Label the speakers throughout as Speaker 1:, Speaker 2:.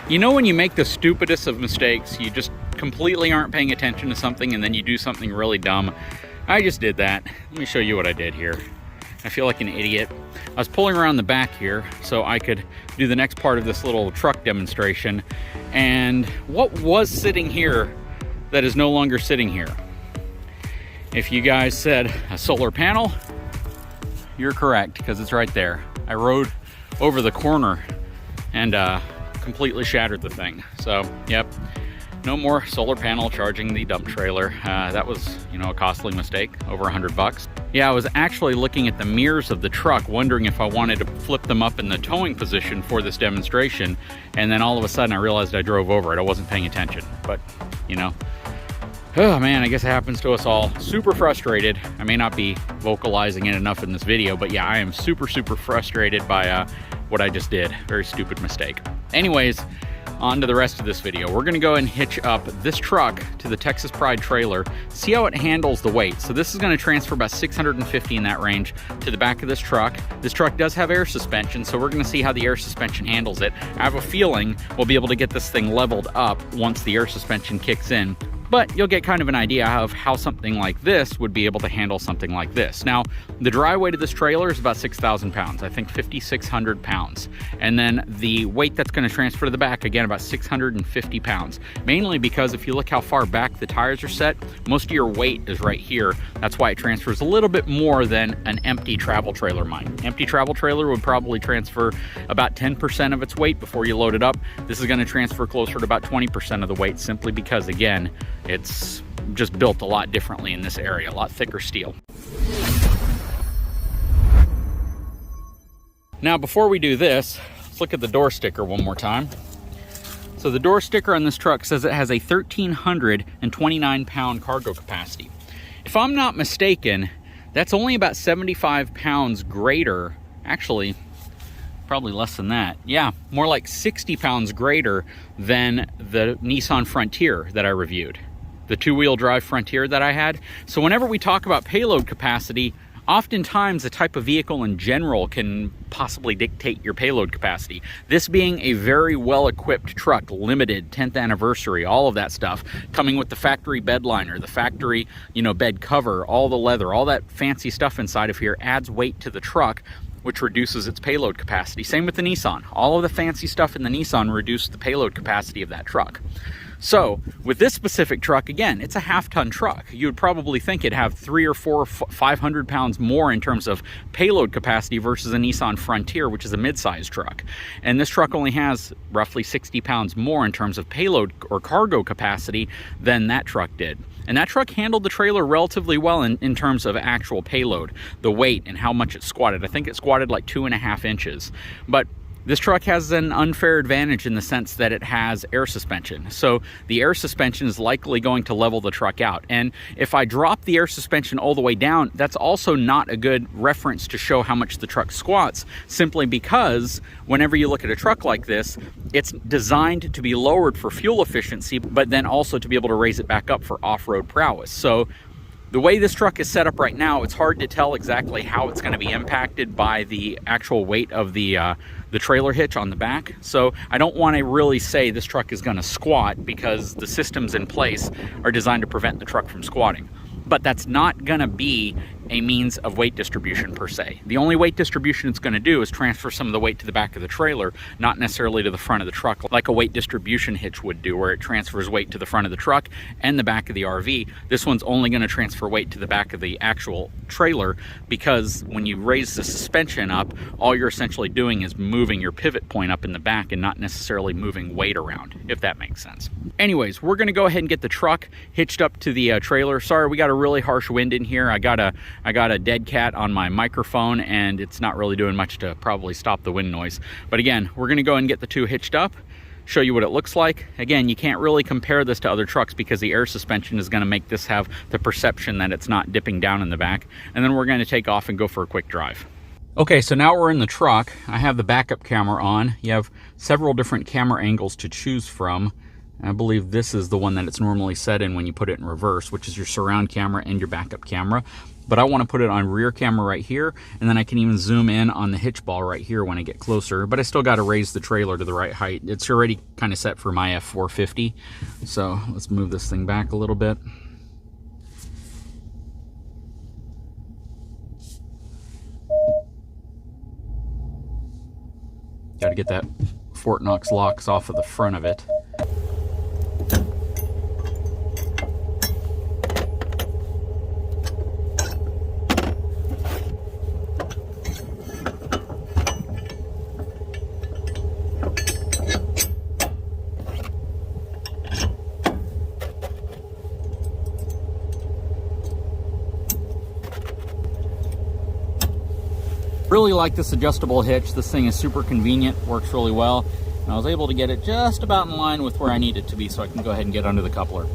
Speaker 1: You know when you make the stupidest of mistakes, you just completely aren't paying attention to something and then you do something really dumb? I just did that. Let me show you what I did here. I feel like an idiot. I was pulling around the back here so I could do the next part of this little truck demonstration. And what was sitting here that is no longer sitting here? If you guys said a solar panel, you're correct, because it's right there. I rode over the corner and completely shattered the thing. So, yep, no more solar panel charging the dump trailer. That was, a costly mistake, over $100. Yeah, I was actually looking at the mirrors of the truck, wondering if I wanted to flip them up in the towing position for this demonstration, and then all of a sudden I realized I drove over it. I wasn't paying attention, but, oh man, I guess it happens to us all. Super frustrated. I may not be vocalizing it enough in this video, but yeah, I am super frustrated by what I just did. Very stupid mistake. Anyways, on to the rest of this video. We're gonna go and hitch up this truck to the Texas Pride trailer, see how it handles the weight. So this is gonna transfer about 650 in that range to the back of this truck. This truck does have air suspension, so we're gonna see how the air suspension handles it. I have a feeling we'll be able to get this thing leveled up once the air suspension kicks in. But you'll get kind of an idea of how something like this would be able to handle something like this. Now, the dry weight of this trailer is about 6,000 pounds, I think 5,600 pounds. And then the weight that's gonna transfer to the back, again, about 650 pounds. Mainly because if you look how far back the tires are set, most of your weight is right here. That's why it transfers a little bit more than an empty travel trailer might. Empty travel trailer would probably transfer about 10% of its weight before you load it up. This is gonna transfer closer to about 20% of the weight, simply because, again, it's just built a lot differently in this area, a lot thicker steel. Now, before we do this, let's look at the door sticker one more time. So the door sticker on this truck says it has a 1,329 pound cargo capacity. If I'm not mistaken, that's only about 75 pounds greater, actually, probably less than that. Yeah, more like 60 pounds greater than the Nissan Frontier that I reviewed. The two-wheel drive Frontier that I had. So whenever we talk about payload capacity, oftentimes the type of vehicle in general can possibly dictate your payload capacity. This being a very well-equipped truck, limited, 10th anniversary, all of that stuff, coming with the factory bed liner, the factory, bed cover, all the leather, all that fancy stuff inside of here adds weight to the truck, which reduces its payload capacity. Same with the Nissan. All of the fancy stuff in the Nissan reduced the payload capacity of that truck. So with this specific truck, again, it's a half-ton truck. You would probably think it'd have 300 or 400 or 500 pounds more in terms of payload capacity versus a Nissan Frontier, which is a mid-sized truck. And this truck only has roughly 60 pounds more in terms of payload or cargo capacity than that truck did. And that truck handled the trailer relatively well in terms of actual payload, the weight and how much it squatted. I think it squatted like 2.5 inches. But this truck has an unfair advantage in the sense that it has air suspension. So the air suspension is likely going to level the truck out. And if I drop the air suspension all the way down, that's also not a good reference to show how much the truck squats, simply because whenever you look at a truck like this, it's designed to be lowered for fuel efficiency, but then also to be able to raise it back up for off-road prowess. So the way this truck is set up right now, it's hard to tell exactly how it's going to be impacted by the actual weight of the trailer hitch on the back. So I don't want to really say this truck is going to squat, because the systems in place are designed to prevent the truck from squatting. But that's not going to be a means of weight distribution per se. The only weight distribution it's going to do is transfer some of the weight to the back of the trailer, not necessarily to the front of the truck like a weight distribution hitch would do, where it transfers weight to the front of the truck and the back of the RV. This one's only going to transfer weight to the back of the actual trailer, because when you raise the suspension up, all you're essentially doing is moving your pivot point up in the back and not necessarily moving weight around, if that makes sense. Anyways, we're going to go ahead and get the truck hitched up to the trailer. Sorry, we got a really harsh wind in here. I got a dead cat on my microphone, and it's not really doing much to probably stop the wind noise. But again, we're gonna go and get the two hitched up, show you what it looks like. Again, you can't really compare this to other trucks because the air suspension is gonna make this have the perception that it's not dipping down in the back. And then we're gonna take off and go for a quick drive. Okay, so now we're in the truck. I have the backup camera on. You have several different camera angles to choose from. I believe this is the one that it's normally set in when you put it in reverse, which is your surround camera and your backup camera. but I want to put it on rear camera right here, and then I can even zoom in on the hitch ball right here when I get closer, but I still got to raise the trailer to the right height. It's already kind of set for my F450, so let's move this thing back a little bit. Got to get that Fort Knox locks off of the front of it. Really like this adjustable hitch. This thing is super convenient, works really well, and I was able to get it just about in line with where I need it to be, so I can go ahead and get under the coupler.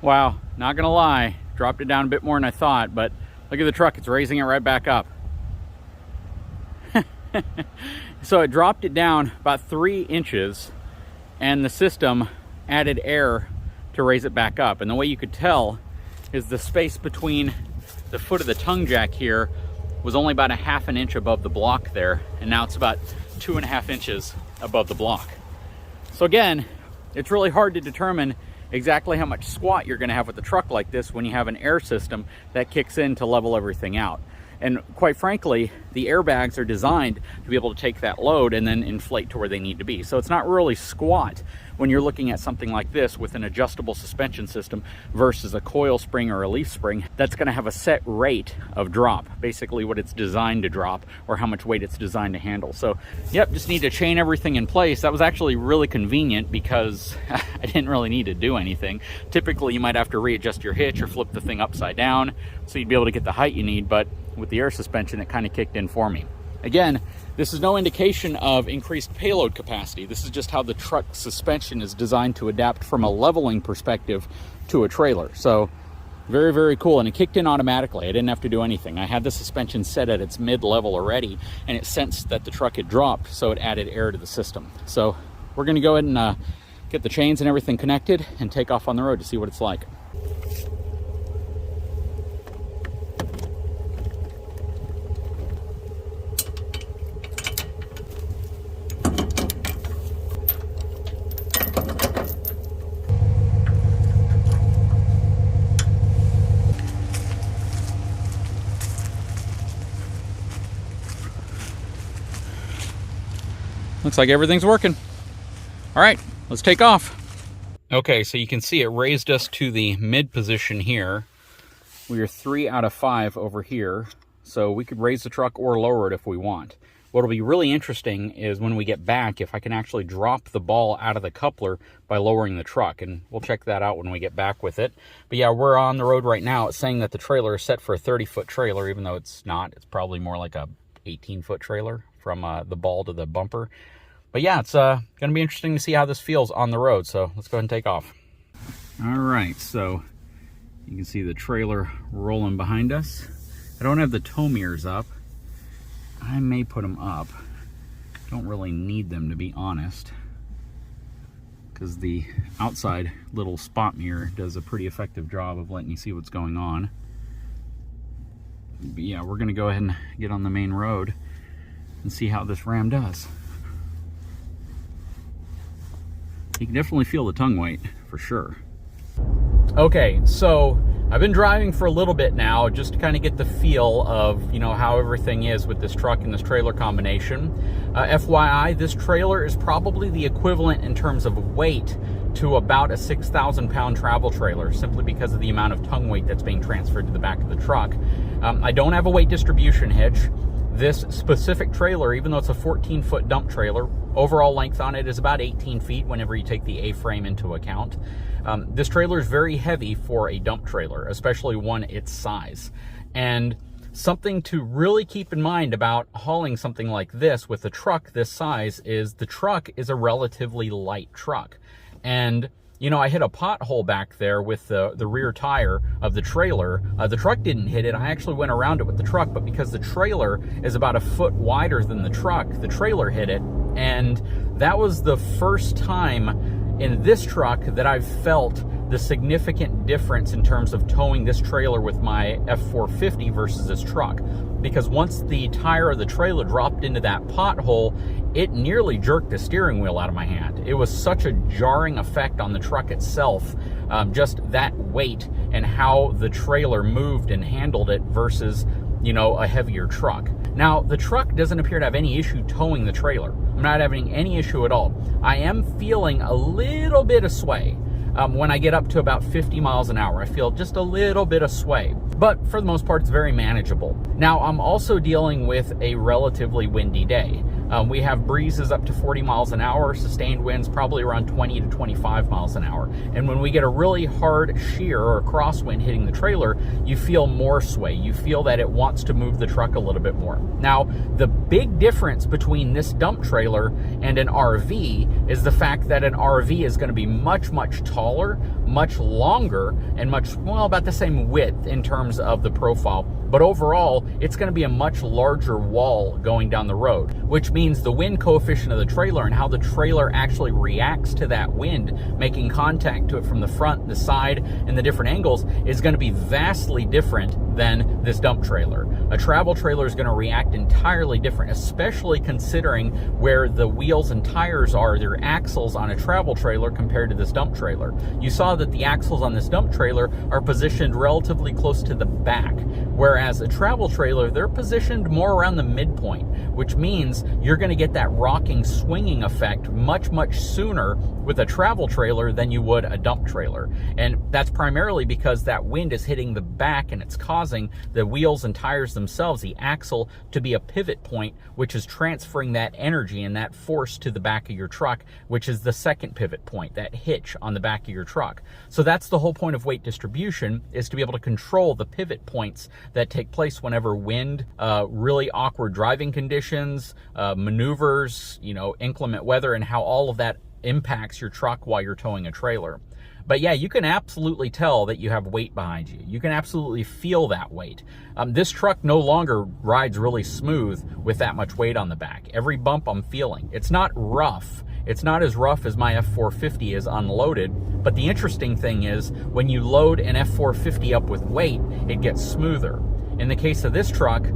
Speaker 1: Wow, not gonna lie, dropped it down a bit more than I thought, but look at the truck, it's raising it right back up. So it dropped it down about 3 inches, and the system added air to raise it back up. And the way you could tell is the space between the foot of the tongue jack here was only about 1/2 inch above the block there, and now it's about 2.5 inches above the block. So again, it's really hard to determine exactly how much squat you're going to have with a truck like this when you have an air system that kicks in to level everything out. And quite frankly, the airbags are designed to be able to take that load and then inflate to where they need to be. So it's not really squat when you're looking at something like this with an adjustable suspension system versus a coil spring or a leaf spring that's going to have a set rate of drop, basically what it's designed to drop or how much weight it's designed to handle. So yep, just need to chain everything in place. That was actually really convenient because I didn't really need to do anything. Typically you might have to readjust your hitch or flip the thing upside down so you'd be able to get the height you need, but with the air suspension it kind of kicked in for me. Again, this is no indication of increased payload capacity. This is just how the truck suspension is designed to adapt from a leveling perspective to a trailer. So very, very cool. And it kicked in automatically. I didn't have to do anything. I had the suspension set at its mid-level already, and it sensed that the truck had dropped, so it added air to the system. So we're going to go ahead and get the chains and everything connected and take off on the road to see what it's like. Looks like everything's working. All right, let's take off. Okay, so you can see it raised us to the mid position here. We are 3 out of 5 over here, so we could raise the truck or lower it if we want. What'll be really interesting is when we get back, if I can actually drop the ball out of the coupler by lowering the truck, and we'll check that out when we get back with it. But yeah, we're on the road right now. It's saying that the trailer is set for a 30-foot trailer, even though it's not. It's probably more like a 18-foot trailer from the ball to the bumper. But yeah, it's going to be interesting to see how this feels on the road, so let's go ahead and take off. All right, so you can see the trailer rolling behind us. I don't have the tow mirrors up. I may put them up. Don't really need them, to be honest, because the outside little spot mirror does a pretty effective job of letting you see what's going on. But yeah, we're going to go ahead and get on the main road and see how this Ram does. You can definitely feel the tongue weight, for sure. Okay, so I've been driving for a little bit now just to kind of get the feel of, you know, how everything is with this truck and this trailer combination. FYI, this trailer is probably the equivalent in terms of weight to about a 6,000 pound travel trailer, simply because of the amount of tongue weight that's being transferred to the back of the truck. I don't have a weight distribution hitch. This specific trailer, even though it's a 14-foot dump trailer, overall length on it is about 18 feet whenever you take the A-frame into account. This trailer is very heavy for a dump trailer, especially one its size. And something to really keep in mind about hauling something like this with a truck this size is the truck is a relatively light truck. And you know, I hit a pothole back there with the rear tire of the trailer. The truck didn't hit it. I actually went around it with the truck, but because the trailer is about a foot wider than the truck, the trailer hit it. And that was the first time in this truck that I've felt the significant difference in terms of towing this trailer with my F450 versus this truck. Because once the tire of the trailer dropped into that pothole, it nearly jerked the steering wheel out of my hand. It was such a jarring effect on the truck itself, just that weight and how the trailer moved and handled it versus, you know, a heavier truck. Now, the truck doesn't appear to have any issue towing the trailer. I'm not having any issue at all. I am feeling a little bit of sway. When I get up to about 50 miles an hour, I feel just a little bit of sway, but for the most part, it's very manageable. Now, I'm also dealing with a relatively windy day. We have breezes up to 40 miles an hour, sustained winds probably around 20 to 25 miles an hour. And when we get a really hard shear or crosswind hitting the trailer, you feel more sway. You feel that it wants to move the truck a little bit more. Now, the big difference between this dump trailer and an RV is the fact that an RV is going to be much, much taller, much longer, and much, well, about the same width in terms of the profile. But overall, it's going to be a much larger wall going down the road, which means the wind coefficient of the trailer and how the trailer actually reacts to that wind, making contact to it from the front, the side, and the different angles is going to be vastly different than this dump trailer. A travel trailer is going to react entirely different, especially considering where the wheels and tires are, their axles on a travel trailer compared to this dump trailer. You saw that the axles on this dump trailer are positioned relatively close to the back, whereas a travel trailer, they're positioned more around the midpoint, which means you're going to get that rocking, swinging effect much, much sooner with a travel trailer than you would a dump trailer. And that's primarily because that wind is hitting the back and it's causing the wheels and tires themselves, the axle, to be a pivot point, which is transferring that energy and that force to the back of your truck, which is the second pivot point, that hitch on the back of your truck. So that's the whole point of weight distribution, is to be able to control the pivot points that take place whenever wind, really awkward driving conditions, maneuvers, you know, inclement weather, and how all of that impacts your truck while you're towing a trailer. But yeah, you can absolutely tell that you have weight behind you. You can absolutely feel that weight. This truck no longer rides really smooth with that much weight on the back. Every bump I'm feeling. It's not rough. It's not as rough as my F450 is unloaded. But the interesting thing is, when you load an F450 up with weight, it gets smoother. In the case of this truck,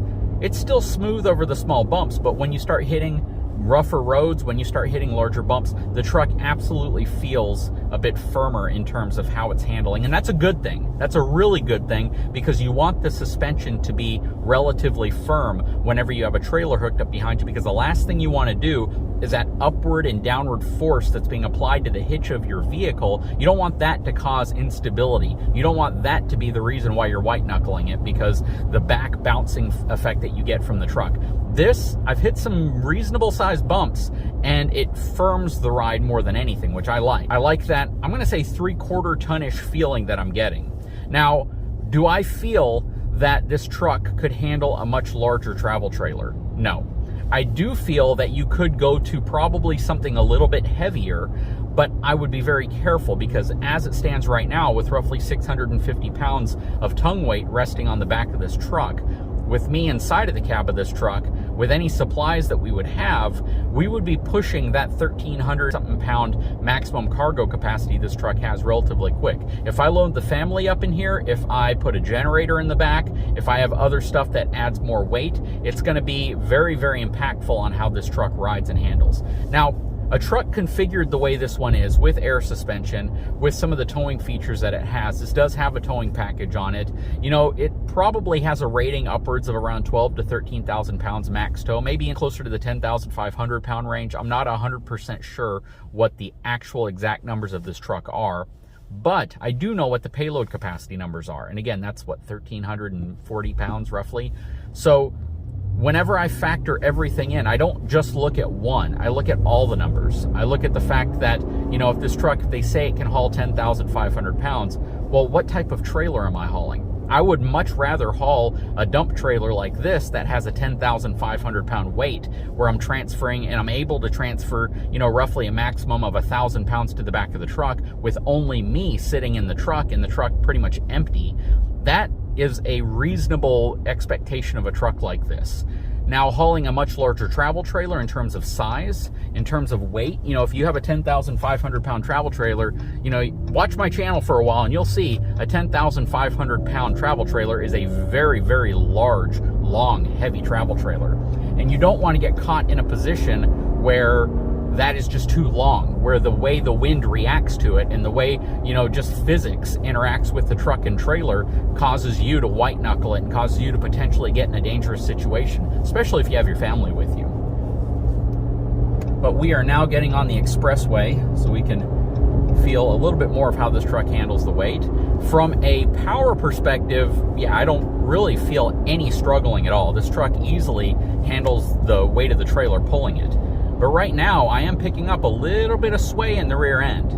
Speaker 1: it's still smooth over the small bumps, but when you start hitting rougher roads, when you start hitting larger bumps, the truck absolutely feels a bit firmer in terms of how it's handling. And that's a good thing. That's a really good thing, because you want the suspension to be relatively firm whenever you have a trailer hooked up behind you, because the last thing you want to do is that upward and downward force that's being applied to the hitch of your vehicle. You don't want that to cause instability. You don't want that to be the reason why you're white knuckling it, because the back bouncing effect that you get from the truck. This, I've hit some reasonable sized bumps and it firms the ride more than anything, which I like. I like that, I'm gonna say 3/4 ton-ish feeling that I'm getting. Now, do I feel that this truck could handle a much larger travel trailer? No. I do feel that you could go to probably something a little bit heavier, but I would be very careful, because as it stands right now, with roughly 650 pounds of tongue weight resting on the back of this truck, with me inside of the cab of this truck, with any supplies that we would have, we would be pushing that 1,300 something pound maximum cargo capacity this truck has relatively quick. If I load the family up in here, if I put a generator in the back, if I have other stuff that adds more weight, it's going to be very, very impactful on how this truck rides and handles. Now, a truck configured the way this one is, with air suspension, with some of the towing features that it has, this does have a towing package on it. You know, it probably has a rating upwards of around 12 to 13,000 pounds max tow, maybe closer to the 10,500 pound range. I'm not 100% sure what the actual exact numbers of this truck are, but I do know what the payload capacity numbers are. And again, that's what, 1,340 pounds roughly. So whenever I factor everything in, I don't just look at one, I look at all the numbers. I look at the fact that, you know, if this truck, if they say it can haul 10,500 pounds, well, what type of trailer am I hauling? I would much rather haul a dump trailer like this that has a 10,500 pound weight, where I'm transferring, and I'm able to transfer, you know, roughly a maximum of 1,000 pounds to the back of the truck with only me sitting in the truck and the truck pretty much empty. That is a reasonable expectation of a truck like this. Now, hauling a much larger travel trailer in terms of size, in terms of weight, you know, if you have a 10,500 pound travel trailer, you know, watch my channel for a while and you'll see a 10,500 pound travel trailer is a very, very large, long, heavy travel trailer. And you don't want to get caught in a position where that is just too long, where the way the wind reacts to it and the way, you know, just physics interacts with the truck and trailer causes you to white knuckle it and causes you to potentially get in a dangerous situation, especially if you have your family with you. But we are now getting on the expressway so we can feel a little bit more of how this truck handles the weight. From a power perspective, yeah, I don't really feel any struggling at all. This truck easily handles the weight of the trailer pulling it. But right now, I am picking up a little bit of sway in the rear end.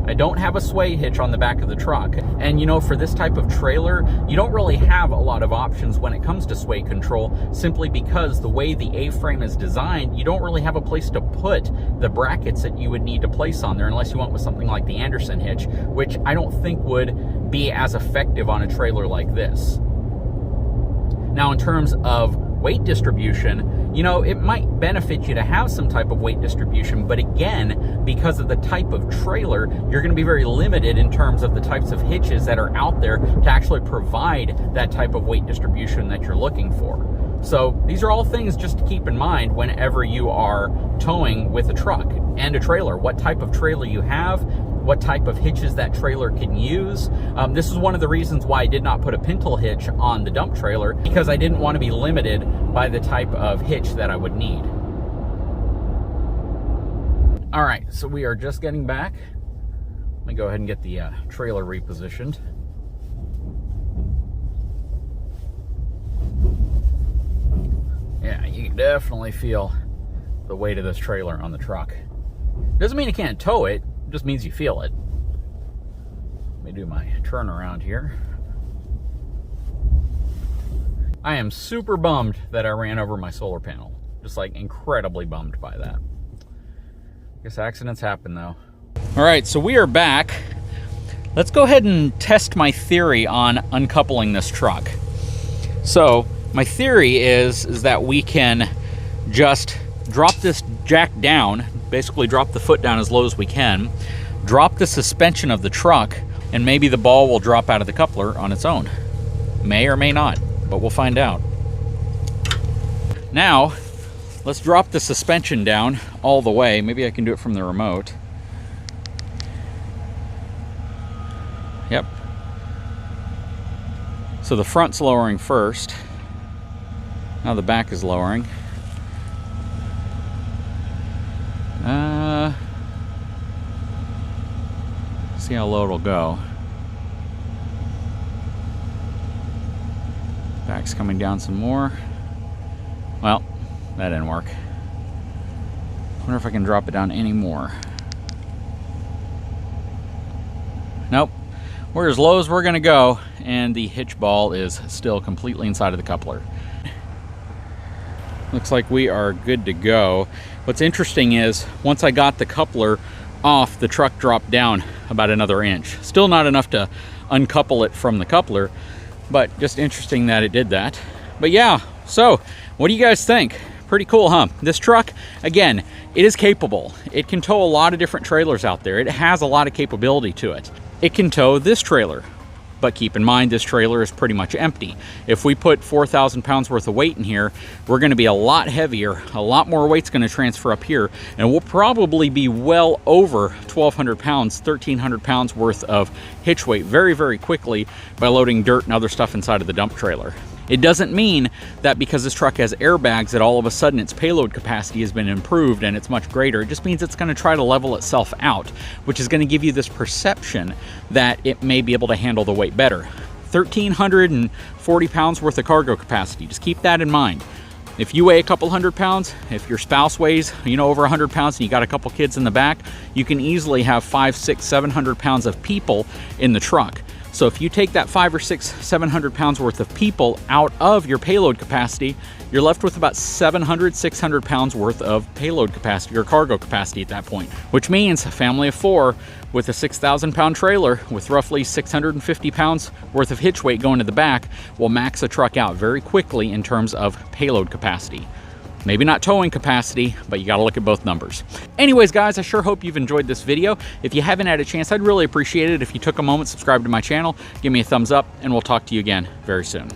Speaker 1: I don't have a sway hitch on the back of the truck. And you know, for this type of trailer, you don't really have a lot of options when it comes to sway control, simply because the way the A-frame is designed, you don't really have a place to put the brackets that you would need to place on there unless you went with something like the Anderson hitch, which I don't think would be as effective on a trailer like this. Now, in terms of weight distribution, you know, it might benefit you to have some type of weight distribution, but again, because of the type of trailer, you're going to be very limited in terms of the types of hitches that are out there to actually provide that type of weight distribution that you're looking for. So these are all things just to keep in mind whenever you are towing with a truck and a trailer. What type of trailer you have, what type of hitches that trailer can use. This is one of the reasons why I did not put a pintle hitch on the dump trailer, because I didn't want to be limited by the type of hitch that I would need. All right, so we are just getting back. Let me go ahead and get the trailer repositioned. Yeah, you can definitely feel the weight of this trailer on the truck. Doesn't mean you can't tow it, it just means you feel it. Let me do my turnaround here. I am super bummed that I ran over my solar panel. Just like incredibly bummed by that. I guess accidents happen though. All right, so we are back. Let's go ahead and test my theory on uncoupling this truck. So my theory is that we can just drop this jack down, basically drop the foot down as low as we can, drop the suspension of the truck, and maybe the ball will drop out of the coupler on its own. May or may not, but we'll find out. Now, let's drop the suspension down all the way. Maybe I can do it from the remote. Yep. So the front's lowering first. Now the back is lowering. See how low it'll go. Back's coming down some more. Well, that didn't work. Wonder if I can drop it down any more. Nope. We're as low as we're gonna go, and the hitch ball is still completely inside of the coupler. Looks like we are good to go. What's interesting is, once I got the coupler off, the truck dropped down about another inch. Still not enough to uncouple it from the coupler, but just interesting that it did that. But yeah, so what do you guys think? Pretty cool, huh? This truck, again, it is capable. It can tow a lot of different trailers out there. It has a lot of capability to it. It can tow this trailer. But keep in mind, this trailer is pretty much empty. If we put 4,000 pounds worth of weight in here, we're going to be a lot heavier. A lot more weight's going to transfer up here, and we'll probably be well over 1,200 pounds, 1,300 pounds worth of hitch weight very, very quickly by loading dirt and other stuff inside of the dump trailer. It doesn't mean that because this truck has airbags that all of a sudden its payload capacity has been improved and it's much greater. It just means it's going to try to level itself out, which is going to give you this perception that it may be able to handle the weight better. 1,340 pounds worth of cargo capacity. Just keep that in mind. If you weigh a couple hundred pounds, if your spouse weighs, over 100 pounds and you got a couple kids in the back, you can easily have 500, 600, 700 pounds of people in the truck. So if you take that 500 or 600, 700 pounds worth of people out of your payload capacity, you're left with about 700, 600 pounds worth of payload capacity or cargo capacity at that point, which means a family of 4 with a 6,000 pound trailer with roughly 650 pounds worth of hitch weight going to the back will max a truck out very quickly in terms of payload capacity. Maybe not towing capacity, but you got to look at both numbers. Anyways, guys, I sure hope you've enjoyed this video. If you haven't had a chance, I'd really appreciate it if you took a moment, subscribe to my channel, give me a thumbs up, and we'll talk to you again very soon.